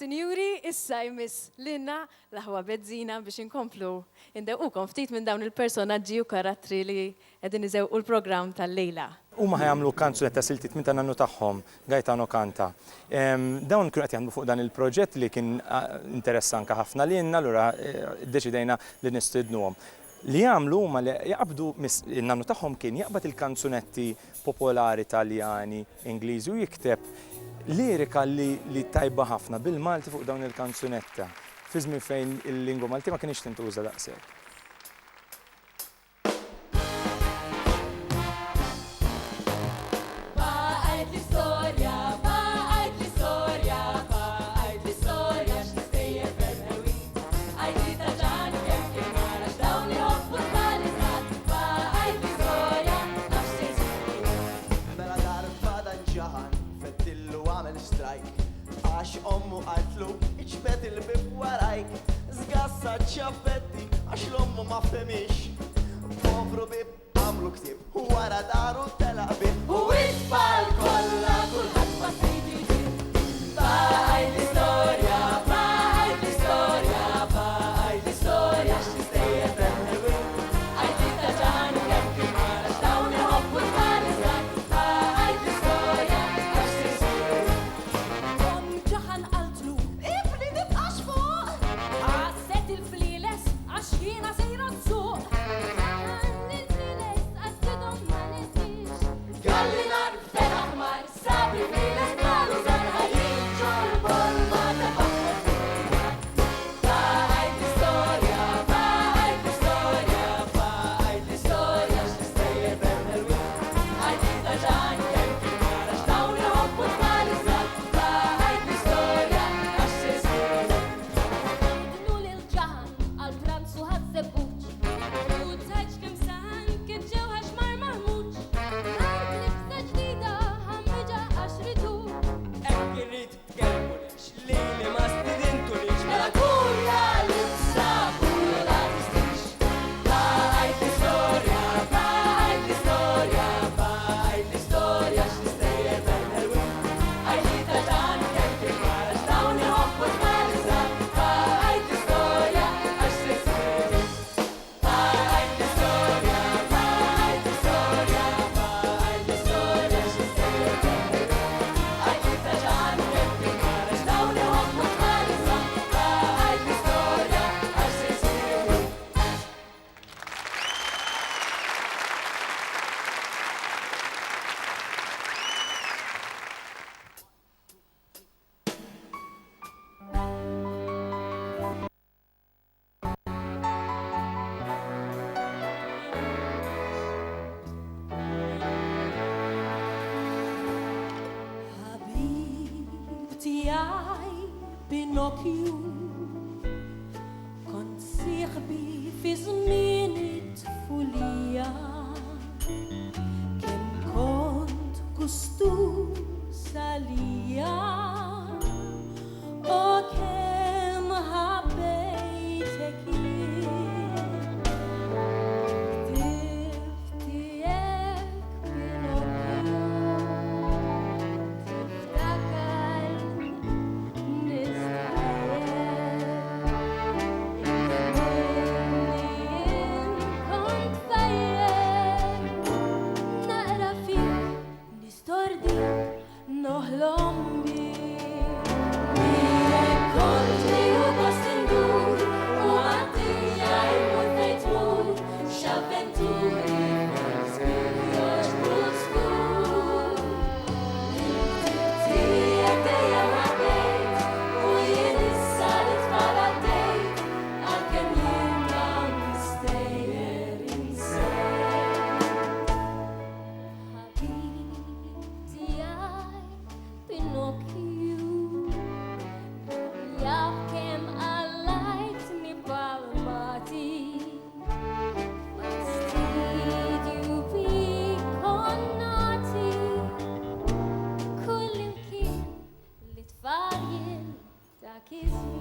Sinjuri, issa jmiss Linna l-ħwa bezzina biex inkomplu indewqukom ftit minn dawn il-personaġġi u karattri li qegħdin iżewqu l-programm tal-lejla. Huma ħajamlu kanzunetta siltit minn tan-nannu tagħhom Gaetano Kanta. Dawn kienu qed jaħdmu fuq dan il-proġett li kien interessanka ħafna lilna, allura ddeċidejna li nistidnuhom. Li jagħmlu huma li jaqbdu in-nannu tagħhom kien jaqbad il-kanzunetti popolari Taljani, Ingliżi u jikteb lirika li tajba ħafna bil-Malti fuq dawn il-kanzunetta fi żmien fejn il-lingwa Malti ma kienx tintuża daqshekk. Għax ommu għaltlu, iċbet il-bib warajk, zgassa ċapetti, għax l-ommu ma femix. Povru bib għamlu ktib, wara daru tela bib. U iċbal kolla kullħat ma trididi. Baj l-istoria, baj l-istoria, baj l-istoria, x'tistejjed bennewi. Għajti taġan kemm kien mara x'dawn iħobbu l-balizan. Baj l-istoria, għax tisir. Jiena sejra t-suq il-files għazzidhom ma nisbix Galli nar feraħ mar sabri files malu zarħajin ġolbol ma tafakkur Bajt l-istoria, bajt l-istoria, bajt l-istoria x'tistejjer bernelwi Għajti taġan kemm kien mara x'dawn iħobbu l-balizan Bajt l-istoria għax tisir Dnu lil-ġaħan għal-pranzu ħazzebuċ U tħeġ kim san kif ġewħax mar maħmuċ Għal libsa ġdida ħammiġa għax ritu Ekk irrid tkellmunex li ma stidintunix Mela kurja libsa kurja tistix Bajt l-istoria, bajt l-istoria, bajt l-istoria x'tistejjer bernelwi Għajti taġan kemm kien mara x'dawn iħobbu l-balizan Bajt l-istoria għax tisir Bajt l-istoria, bajt l-istoria, bajt l-istoria x'tistejjer bernelwi Għajti taġan kemm kien mara x'dawn iħobbu l-balizan Bajt l-istoria għax tisir Ħabibti għaj Pinocchio Kont sieħbi fi żmien it-tfulija Kemm kont kustus għalija U kemm ħabbejtek jien Tifti hekk Pinocchio Tiftakar Kull imkien li tfajjel dak iż